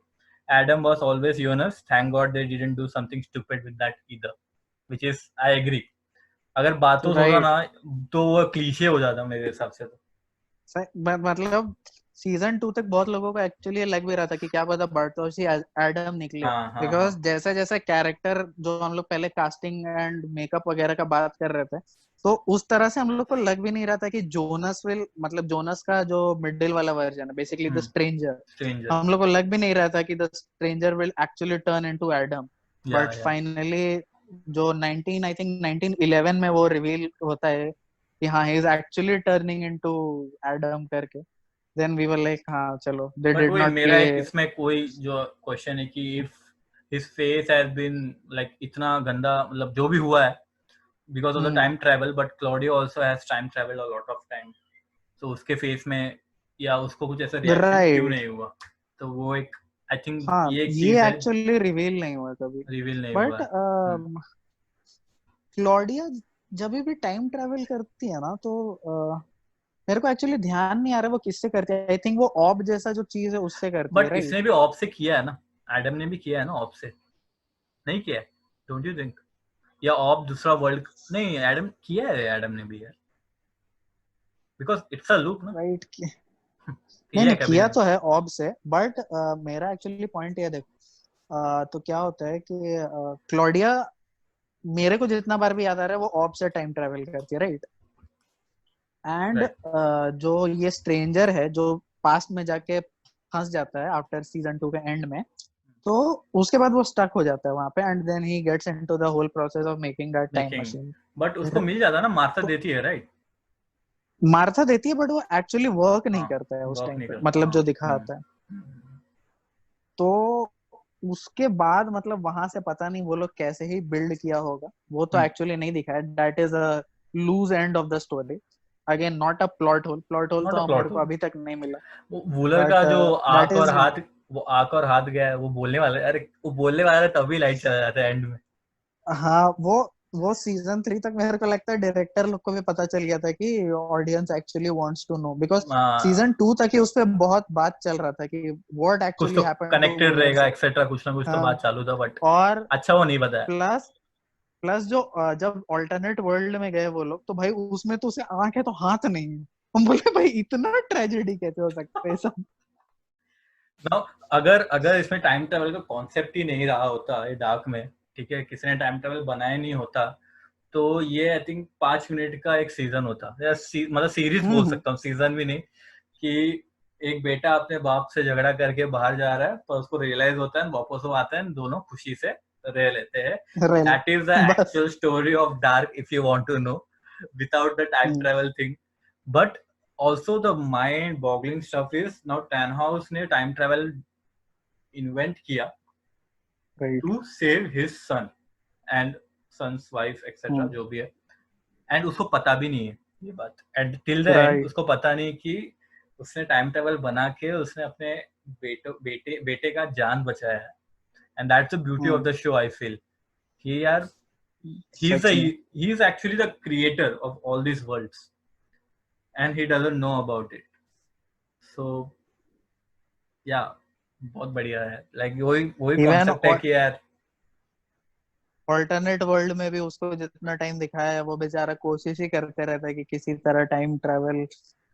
Speaker 4: Adam was always Jonas. Thank God they didn't do something stupid with that either. Which is, I agree. अगर बातों होगा ना तो वो cliché हो जाता मेरे हिसाब से तो.
Speaker 5: मतलब सीजन 2 तक बहुत लोगों को एक्चुअली लग भी रहा था कि क्या पता बर्टोशी एडम निकले, बिकॉज जैसे जैसे कैरेक्टर जो हम लोग पहले कास्टिंग एंड मेकअप वगैरह का बात कर रहे थे, तो उस तरह से हम लोग को लग भी नहीं रहा था कि जोनस विल, मतलब जोनस का जो मिडिल वाला वर्जन है बेसिकली द स्ट्रेंजर, हम लोग को लग भी नहीं रहा था कि the stranger will actually turn into Adam. But finally जो 1911 में वो रिवील होता है कि हाँ he is actually turning into Adam करके, देन वी वर लाइक हाँ चलो दे डिड नॉट.
Speaker 4: मेरा इसमें कोई जो क्वेश्चन है कि if his face has been like इतना गंदा, मतलब जो भी हुआ है because of the time travel, but Claudio also has time travel a lot of time, तो उसके फेस में या उसको कुछ ऐसा रिएक्शन क्यों नहीं हुआ, तो वो एक आई थिंक ये
Speaker 5: एक्चुअली रिवील नहीं हुआ कभी,
Speaker 4: रिवील नहीं
Speaker 5: हुआ.
Speaker 4: बट
Speaker 5: क्लॉडिया जब भी टाइम ट्रैवल करती है ना, तो मेरे को एक्चुअली ध्यान नहीं आ रहा वो किससे करती है. आई थिंक वो ऑब जैसा जो चीज है उससे करती है.
Speaker 4: बट इसने भी ऑब से किया है ना, एडम ने भी किया है ना, ऑब से नहीं किया है, डोंट यू थिंक? या ऑब दूसरा वर्ल्ड नहीं, एडम किया है, एडम ने भी यार, बिकॉज इट्स अ लूप ना,
Speaker 5: राइट? नहीं किया तो है ऑब से, बट मेरा एक्चुअली पॉइंट ये देख, तो क्या होता है कि क्लॉडिया मेरे को जितना बार भी याद आ रहा है वो ऑब से टाइम ट्रैवल करती है, राइट? एंड जो ये स्ट्रेंजर है जो पास्ट में जाके फंस जाता है आफ्टर सीजन 2 के एंड में, तो उसके बाद वो स्टक हो जाता है वहां पे, and then he gets into the whole process of making that time machine.
Speaker 4: But उसको मिल जाता है ना, मार्था देती है, राइट?
Speaker 5: मार्था देती है, बट वो एक्चुअली वर्क नहीं करता है उस टाइम पे, मतलब जो दिखाता है. तो उसके बाद मतलब वहां से पता नहीं वो लोग कैसे ही बिल्ड किया होगा, वो तो एक्चुअली नहीं दिखाया. That is a loose end of the story, again not a plot hole तो हमारे को अभी तक नहीं मिला.
Speaker 4: वूलर का जो आंख और हाथ, वो आंख और हाथ गया है, वो बोलने वाला है, अरे वो बोलने वाला है तभी लाइट चला जाता है एंड में.
Speaker 5: हाँ, वो सीजन 3 तक मेरे को लगता है डायरेक्टर लोग को भी पता चल गया था कि audience actually wants to know, because season 2 तक ही उस पे बहुत बात चल रहा था कि व्हाट एक्चुअली हैपेंड,
Speaker 4: कनेक्टेड रहेगा एक्सेट्रा, कुछ ना कुछ तो बात चालू था, बट और अच्छा वो नहीं बताया.
Speaker 5: प्लस जो जब अल्टरनेट वर्ल्ड में गए वो लोग, तो भाई उसमें तो उसे आंख है तो हाथ नहीं है. हम बोले भाई इतना ट्रेजेडी कैसे हो सकता है सब.
Speaker 4: नाउ अगर इसमें टाइम ट्रैवल का कॉन्सेप्ट ही नहीं रहा होता ये डार्क में, ठीक है, किसी ने टाइम ट्रैवल बनाया नहीं होता, तो ये आई थिंक 5 मिनट का एक सीजन होता, या मतलब सीरीज बोल सकता हूँ, सीजन भी नहीं, कि एक बेटा अपने बाप से झगड़ा करके बाहर जा रहा है, तो उसको रियलाइज होता है, वापस वो आता है, दोनों खुशी से रह लेते हैं. That is the actual story of Dark if you want to know, without the time travel thing. But also the mind boggling stuff is now Tannhaus ने time travel invent किया, right, to save his son and son's wife etc. जो भी है, and उसको पता भी नहीं है ये बात, and till the end उसको पता नहीं कि उसने time travel बना के उसने अपने बेटे का जान बचाया है. And that's the beauty of the show, I feel. कि यार he is actually the creator of all these worlds. And he doesn't know about it. So, yeah, बहुत बढ़िया है. Like वही concept है कि यार
Speaker 5: alternate world में भी उसको जितना टाइम दिखाया है, वो बेचारा कोशिश ही करते रहता है कि किसी तरह टाइम ट्रैवल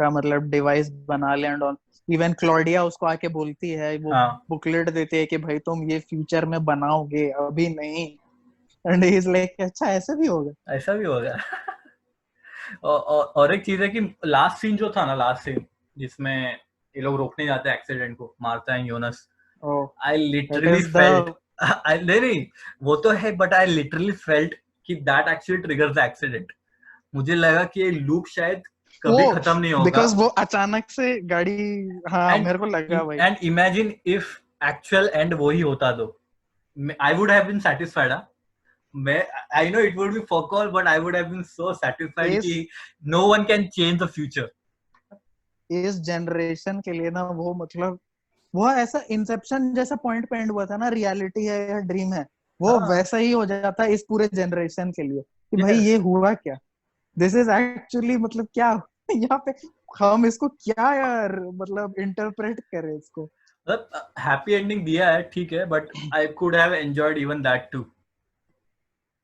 Speaker 5: का मतलब डिवाइस बना ले. एंड इवन क्लॉडिया उसको आके बोलती है, वो बुकलेट देती है कि भाई तुम ये फ्यूचर में बनाओगे, अभी नहीं. एंड ही इज लाइक अच्छा ऐसा भी होगा.
Speaker 4: और एक चीज है कि लास्ट सीन जो था ना, लास्ट सीन जिसमें ये लोग रोकने जाते हैं एक्सीडेंट को, Martha and योनस, I literally felt, नहीं वो तो है, बट आई लिटरली फेल्ट कि that actually triggers the accident. मुझे लगा कि ये लूप शायद कभी खत्म नहीं होगा.
Speaker 5: बिकॉज़ वो अचानक से गाड़ी, हाँ मेरे को लगा भाई.
Speaker 4: And imagine if actual and वही होता तो I would have been satisfied. I know it would be fuck all, but I would have been so satisfied कि no one can change the future.
Speaker 5: इस जनरेशन के लिए ना वो मतलब वो ऐसा इंसेप्शन जैसा पॉइंट पे एंड हुआ था ना, रियलिटी है या ड्रीम है, वो वैसा ही हो जाता है इस पूरे जनरेशन के लिए कि भाई ये हुआ क्या, दिस इज एक्चुअली मतलब क्या यहाँ पे हम इसको क्या यार मतलब इंटरप्रेट करें इसको.
Speaker 4: मतलब हैप्पी एंडिंग दिया है ठीक है, but I could have enjoyed even that too.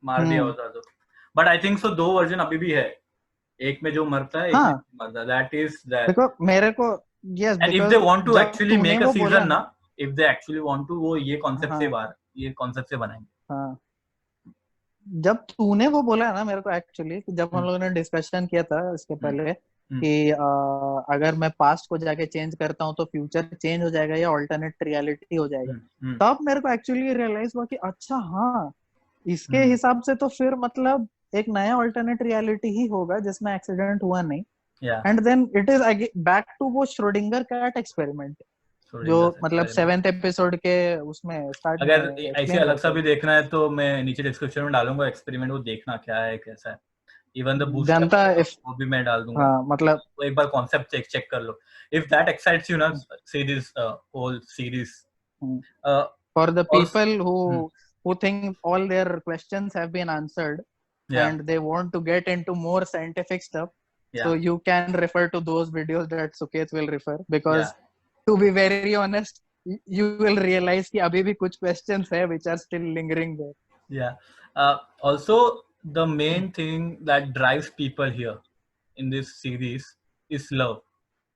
Speaker 4: मार दिया होता तो. But I think so 2 version अभी भी है, एक में जो मरता है, एक में मरता है. That is that.
Speaker 5: देखो मेरे को yes,
Speaker 4: and if they want to actually make a season ना, if they actually want to, वो ये कांसेप्ट से बनाएंगे.
Speaker 5: हाँ, जब तूने वो बोला ना मेरे को एक्चुअली, जब हम लोगों ने डिस्कशन किया था इसके पहले कि अगर मैं पास्ट को जाके चेंज करता हूँ तो फ्यूचर चेंज हो जाएगा या ऑल्टरनेट रियलिटी हो जाएगा, तब मेरे को एक्चुअली रियलाइज हुआ कि अच्छा हाँ, इसके हिसाब से तो फिर मतलब एक नया ऑल्टरनेट रियलिटी ही होगा जिसमें एक्सीडेंट हुआ नहीं. And then it is back to वो श्रोडिंगर कैट एक्सपेरिमेंट जो मतलब 7th एपिसोड के उसमें स्टार्ट.
Speaker 4: अगर ऐसे अलग सा भी देखना है तो मैं नीचे डिस्क्रिप्शन में डालूंगा एक्सपेरिमेंट, वो देखना क्या है कैसा है. इवन द बूस्ट वो भी मैं डाल दूंगा.
Speaker 5: हाँ, मतलब
Speaker 4: तो एक बार कॉन्सेप्ट चेक कर लो. इफ दैट एक्साइट्स यू ना, see this whole series.
Speaker 5: For the people who think all their questions have been answered and they want to get into more scientific stuff, so you can refer to those videos that Suket will refer, because to be very honest, you will realize कि अभी भी कुछ questions है which are still lingering there.
Speaker 4: Also the main thing that drives people here in this series is love.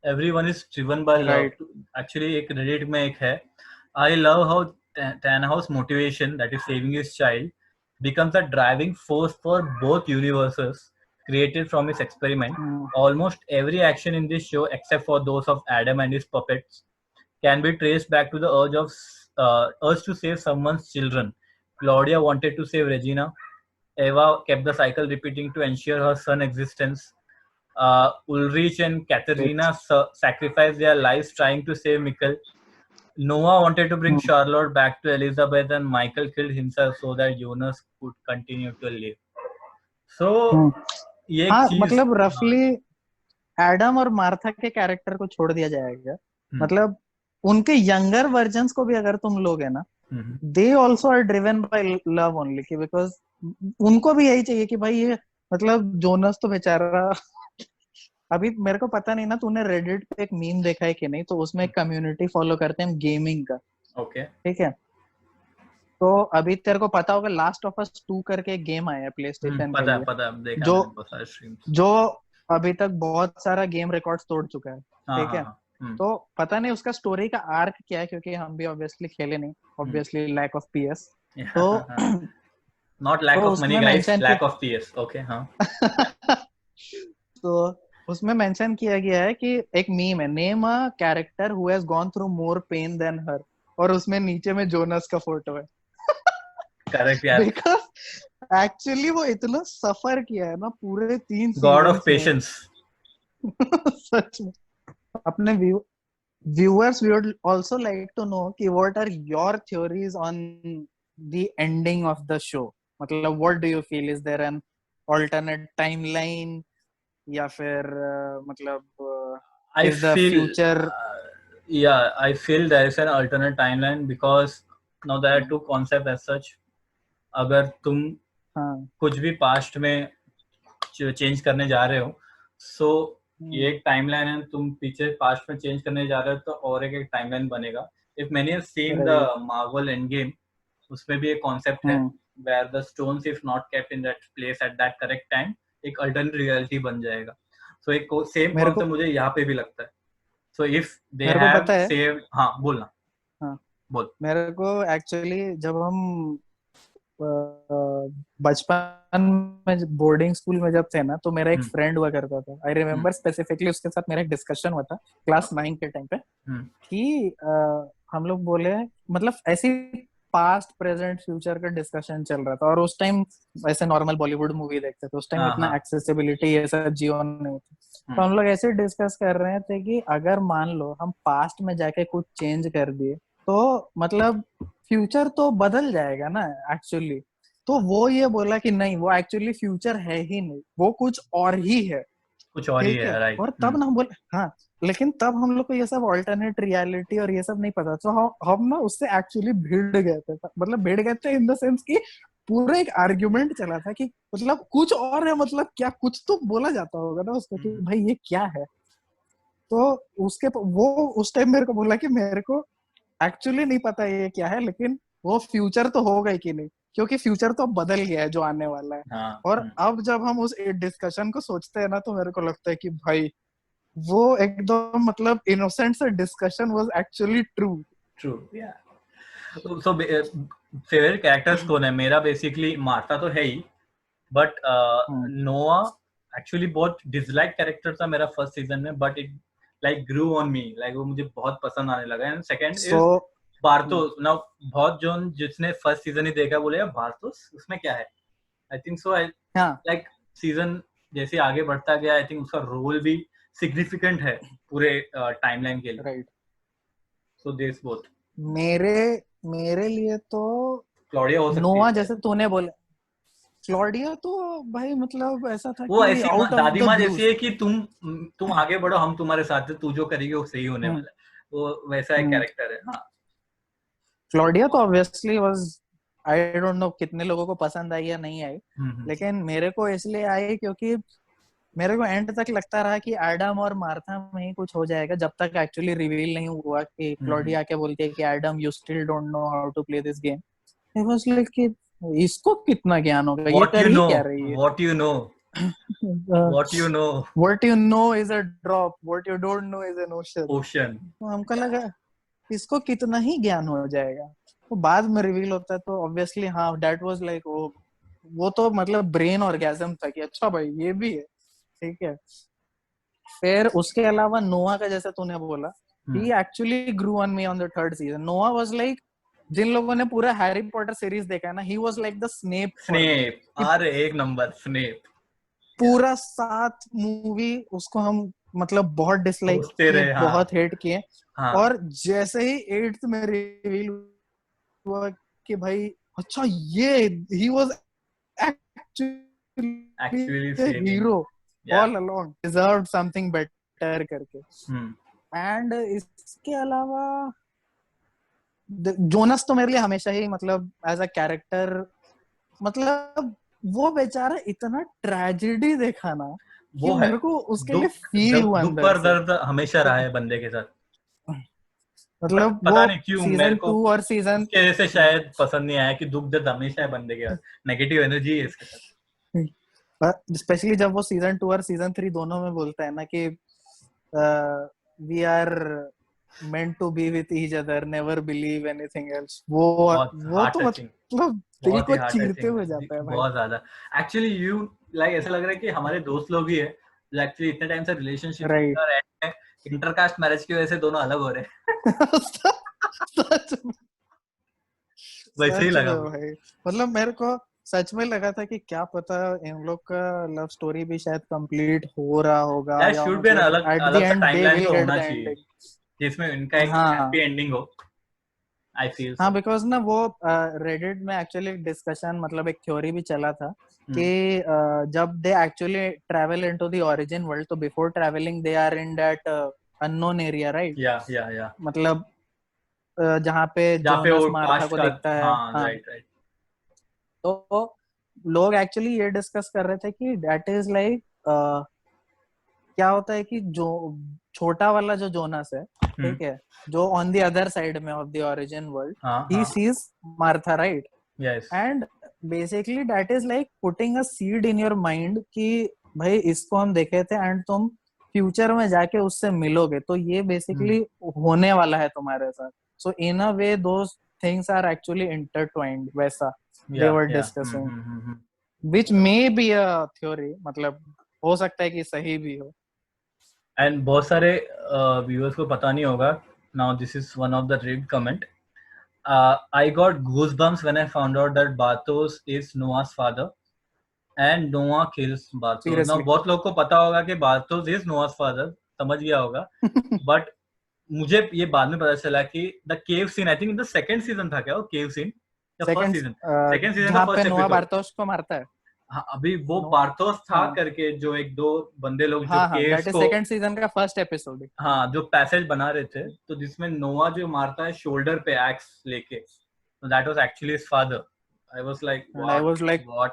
Speaker 4: Everyone is driven by love. Actually एक Reddit में एक है, I love how Thanos' motivation, that is saving his child, becomes a driving force for both universes created from his experiment. Almost every action in this show, except for those of Adam and his puppets, can be traced back to the urge to save someone's children. Claudia wanted to save Regina. Eva kept the cycle repeating to ensure her son's existence. Ulrich and Katharina sacrificed their lives trying to save Mikkel. Noah wanted to bring Charlotte back to Elizabeth, and Michael killed himself so that Jonas could continue to live. So ये चीज
Speaker 5: मतलब रफली Adam और Martha के character को छोड़ दिया जाएगा. मतलब उनके यंगर वर्जन्स को भी अगर तुम लोगे ना, they also are driven by love only, कि बिकॉज उनको भी यही चाहिए कि भाई ये मतलब जोनस तो बेचारा, अभी मेरे को पता नहीं ना तूने रेडिट पे एक मीम देखा है कि नहीं, तो उसमें एक कम्युनिटी फॉलो करते हैं गेमिंग का.
Speaker 4: ओके
Speaker 5: ठीक है, तो अभी तेरे को पता होगा लास्ट ऑफ अस 2 करके एक गेम आया है प्लेस्टेशन के लिए.
Speaker 4: पता देखा
Speaker 5: जो अभी तक बहुत सारा गेम रिकॉर्ड्स तोड़ चुका है. ठीक है, तो पता नहीं उसका स्टोरी का आर्क क्या है, क्योंकि हम भी ऑब्वियसली खेले नहीं, ऑब्वियसली लैक ऑफ पीएस. तो
Speaker 4: not lack of money guys, lack of PS. Okay हाँ.
Speaker 5: तो उसमें मेंशन किया गया है कि एक मीम है, name a character who has gone through more pain than her, और उसमें नीचे में जोनस का फोटो है.
Speaker 4: करेक्ट यार,
Speaker 5: बिकॉज़ एक्चुअली वो इतना सफर किया है ना पूरे 3
Speaker 4: गॉड ऑफ पेशेंस.
Speaker 5: सच में. अपने viewers, we would also like to know कि what are your theories on the ending of the show. मतलब what do you feel, is there an alternate timeline या फिर मतलब is the future?
Speaker 4: I feel there is an alternate timeline because now there are 2 concepts as such. अगर तुम कुछ भी past में change करने जा रहे हो, सो ये एक टाइमलाइन है, तुम पीछे पास्ट में चेंज करने जा रहे हो तो और एक टाइमलाइन बनेगा. If many have seen the Marvel end game, उसमें भी एक कॉन्सेप्ट है where the stones if not kept in that place at that correct time एक अल्टरनेट रियलिटी बन जाएगा. सो एक सेम कॉन्सेप्ट मुझे यहाँ पे भी लगता है. So if they have saved, हाँ बोलना.
Speaker 5: हाँ
Speaker 4: बोल.
Speaker 5: मेरे को एक्चुअली जब हम बचपन में बोर्डिंग स्कूल में जब थे ना, तो मेरा एक फ्रेंड हुआ करता था. आई रिमेम्बर स्पेसिफिकली उसके साथ मेरा एक डिस्कशन हुआ था क्लास 9 के टाइम पे कि हम लोग बोले मतलब ऐसी पास्ट प्रेजेंट फ्यूचर का डिस्कशन चल रहा था, और उस टाइम वैसे नॉर्मल बॉलीवुड मूवी देखते थे, उस टाइम इतना एक्सेसिबिलिटी ये सब जियो नहीं थी, तो हम लोग ऐसे डिस्कस कर रहे थे कि अगर मान लो हम पास्ट में जाके कुछ चेंज कर दिए तो मतलब फ्यूचर तो बदल जाएगा ना एक्चुअली। तो वो ये बोला कि नहीं, वो एक्चुअली फ्यूचर है ही नहीं, वो कुछ और ही है,
Speaker 4: कुछ और ही है, राइट।
Speaker 5: और तब ना हम बोले हाँ, लेकिन तब हम लोग को ये सब ऑल्टरनेट रियलिटी और ये सब नहीं पता, तो हम ना उससे एक्चुअली भिड़ गए थे, मतलब भिड़ गए थे इन द सेंस कि पूरा एक आर्ग्यूमेंट चला था कि मतलब कुछ और है, मतलब क्या कुछ तो बोला जाता होगा ना उसको कि भाई ये क्या है। तो उसके वो उस टाइम मेरे को बोला कि मेरे को एक्चुअली नहीं पता ये क्या है, लेकिन वो फ्यूचर तो होगा ही कि नहीं, क्योंकि फ्यूचर तो बदल गया है जो आने वाला है।
Speaker 4: हाँ,
Speaker 5: और अब जब हम उस डिस्कशन को सोचते हैं ना, तो मेरे को लगता है कि भाई वो एकदम मतलब इनोसेंट सा डिस्कशन वाज एक्चुअली ट्रू।
Speaker 4: या सो फेवरेट कैरेक्टर्स कौन है? मेरा बेसिकली मार्था तो है ही, बट नोआ एक्चुअली बहुत डिसलाइक कैरेक्टर था मेरा फर्स्ट सीजन में, but it like grew on me, like वो मुझे बहुत पसंद आने लगा। And second is Bartosz. Now बहुत जोन जिसने फर्स्ट सीजन ही देखा बोले बार्थोस उसमें क्या है, I think so I like season जैसे आगे बढ़ता गया आई थिंक उसका रोल भी सिग्निफिकेंट है पूरे टाइमलाइन के लिए,
Speaker 5: राइट।
Speaker 4: सो दिस बोथ
Speaker 5: मेरे लिए तो
Speaker 4: क्लॉडिया हो सकती
Speaker 5: नोआ
Speaker 4: है।
Speaker 5: जैसे तूने बोला, क्लॉडिया तो भाई मतलब ऐसा था
Speaker 4: वो
Speaker 5: कि
Speaker 4: ऐसी दादी माँ जैसी है कि तुम आगे बढ़ो, हम तुम्हारे साथ हैं, तू जो करेगी वो सही होने वाला है, वो वैसा एक कैरेक्टर है। हाँ,
Speaker 5: क्लॉडिया तो obviously was, I don't know कितने लोगों को पसंद आई या नहीं आई, लेकिन मेरे को इसलिए आई क्योंकि मेरे को एंड तक लगता रहा कि एडम और मार्था में ही कुछ हो जाएगा, जब तक एक्चुअली रिवील नहीं हुआ कि क्लॉडिया के बोलती है कि Adam you still don't know how to play this game. I was like कि इसको कितना ज्ञान होगा, ये कर ही क्या रही है।
Speaker 4: What you know what you know
Speaker 5: what you know is a drop, what you don't know is an ocean। तो हमको लगा इसको कितना ही ज्ञान हो जाएगा, तो बाद में रिवील होता है तो ऑब्वियसली हाँ दैट वाज लाइक वो तो मतलब ब्रेन ऑर्गेजम था कि अच्छा भाई ये भी है, ठीक है। फिर उसके अलावा नोआ का जैसे तूने बोला, he actually grew on me on the third season। नोआ was like, जिन लोगों ने पूरा हैरी पॉटर सीरीज देखा है ना, he was like the Snape।
Speaker 4: अरे एक नंबर स्नेप।
Speaker 5: पूरा 7 मूवी उसको हम मतलब बहुत डिसलाइक किए, बहुत हेट किए, और जैसे ही 8th में रिवील हुआ कि भाई अच्छा ये he was actually the hero all along, deserved something better करके। एंड इसके अलावा जोनस तो मेरे लिए हमेशा ही मतलब एज अ कैरेक्टर, मतलब वो बेचारा इतना ट्रेजेडी देखा ना वो मेरे को उसके लिए फील हुआ,
Speaker 4: दुख पर दर्द हमेशा रहा है बंदे के साथ,
Speaker 5: मतलब
Speaker 4: पता नहीं क्यों
Speaker 5: सीजन 2 और सीजन
Speaker 4: के जैसे शायद पसंद नहीं आया कि दुख दर्द हमेशा है बंदे के साथ, नेगेटिव एनर्जी है इसके साथ।
Speaker 5: स्पेशली जब वो सीजन 2 और सीजन 3 दोनों में बोलता है ना कि we are meant to be with each other, never believe anything else। वो तो मतलब दिल को चीरते हुए जाता है भाई,
Speaker 4: बहुत ज्यादा। एक्चुअली यू लाइक ऐसा लग रहा है कि हमारे दोस्त लोग ही है जो एक्चुअली इतने टाइम से रिलेशनशिप में इंटरकास्ट मैरिज की वजह से दोनों अलग हो रहे हैं। वैसे ही लगा
Speaker 5: भाई, मतलब मेरे को सच में लगा था कि क्या पता इन लोग का लव स्टोरी भी शायद कंप्लीट हो रहा होगा,
Speaker 4: या शुड बी एन अलग टाइमलाइन तो होना चाहिए जिसमें इनका एक हैप्पी एंडिंग हो, आई फील।
Speaker 5: हाँ, बिकॉज ना वो रेडिट में एक्चुअली डिस्कशन मतलब एक थ्योरी भी चला था कि जब they actually travel into the origin world, तो before travelling they are in that unknown area, right?
Speaker 4: या
Speaker 5: मतलब जहाँ पे जोनस मार्था को दिखता है।
Speaker 4: हाँ, राइट।
Speaker 5: तो लोग एक्चुअली ये डिस्कस कर रहे थे कि दैट इज लाइक क्या होता है कि जो छोटा वाला जो जोनस है, ठीक है, जो ऑन द अदर साइड में of the origin world, he sees Martha, right?
Speaker 4: Yes.
Speaker 5: And basically that is like putting a seed in your mind कि भाई इसको हम देखे थे एंड तुम फ्यूचर में जाके उससे मिलोगे, तो ये बेसिकली होने वाला है तुम्हारे साथ। So in a way those things are actually intertwined, वैसा they were discussing, which may be a theory, मतलब हो सकता है कि सही भी हो।
Speaker 4: एंड बहुत सारे व्यूअर्स को पता नहीं होगा, now this is one of the read comment, I got goosebumps when I found out that Bartos is Noah's father and Noah kills Bartos. Now
Speaker 5: Seriously.
Speaker 4: बहुत लोगों को पता होगा कि Bartos is Noah's father, समझ गया होगा, but मुझे ये बाद में पता चला कि the cave scene, I think in the second season था क्या वो cave scene? Second season का
Speaker 5: जहाँ
Speaker 4: first
Speaker 5: पे नोआ
Speaker 4: episode.
Speaker 5: बार्थोस को मारता है.
Speaker 4: हाँ, अभी वो बार्थोस था
Speaker 5: हाँ.
Speaker 4: करके जो एक दो बंदे लोग जो
Speaker 5: हाँ,
Speaker 4: केव्स
Speaker 5: that is
Speaker 4: को
Speaker 5: second season का first episode.
Speaker 4: हाँ जो पैसेज बना रहे थे, तो जिसमें नोआ जो मारता है शोल्डर पे एक्स लेके, so that was actually his father. I was like,
Speaker 5: And I was like,
Speaker 4: what?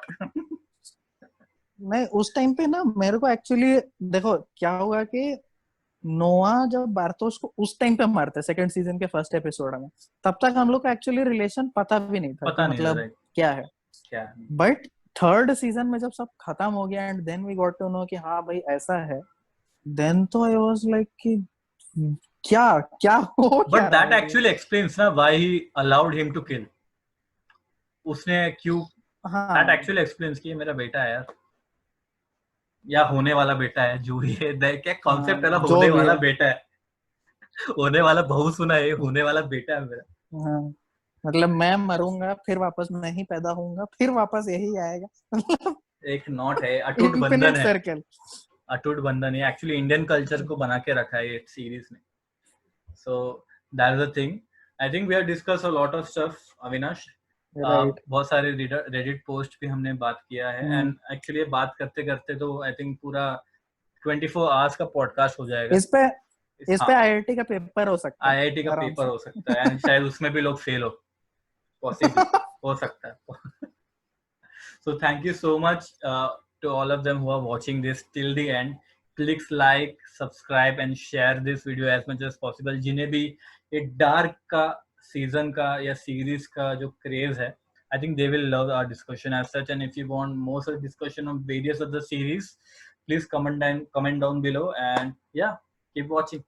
Speaker 5: नहीं उस टाइम पे ना मेरे को एक्चुअली देखो क्या हुआ कि नोआ जब बार्थोस को उस टाइम पे मारता है सेकंड सीजन के फर्स्ट एपिसोड में, तब तक हम लोग को एक्चुअली रिलेशन पता भी नहीं था
Speaker 4: पता
Speaker 5: कि
Speaker 4: नहीं
Speaker 5: मतलब
Speaker 4: right.
Speaker 5: क्या है. बट थर्ड सीजन में जब सब खत्म हो गया and then we got to know कि हाँ भाई ऐसा है, देन तो आई वाज लाइक कि क्या क्या हो क्या
Speaker 4: बट दैट एक्चुअली एक्सप्लेन्स ना why he allowed him to kill. उसने क्यों दैट एक्चुअली एक्सप्लेन्स कि मेरा बेटा है यार, या होने वाला बेटा है, जो भी है क्या कॉन्सेप्ट है ना, होने वाला बेटा है, होने वाला बहू सुना है, होने वाला बेटा है मेरा.
Speaker 5: हाँ, मतलब मैं मरूंगा फिर वापस मैं ही पैदा होऊंगा फिर वापस यही आएगा.
Speaker 4: एक नॉट है, अटूट बंधन है,
Speaker 5: सर्कल,
Speaker 4: अटूट बंधन है. एक्चुअली इंडियन कल्चर को बना के रखा है ये सीरीज ने. So that is the thing. I think we have discuss a lot of stuff Avinash. बहुत सारे रेडिट पोस्ट भी हमने बात किया है एंड एक्चुअली बात करते करते तो आई थिंक पूरा 24 आवर्स का पॉडकास्ट हो जाएगा. इस पे आईआईटी का पेपर हो सकता है, आईआईटी का पेपर हो सकता है एंड शायद उसमें भी लोग फेल हो, पॉसिबल हो सकता है. So thank you so much to all of them who are watching this till the end. Please like, subscribe and share this video as much as possible. जिन्हें भी एक डार्क का सीजन का या सीरीज का जो क्रेज है, I think they will love our discussion as such. And if you want more such discussion on various of the series, please comment down below. And yeah, keep watching.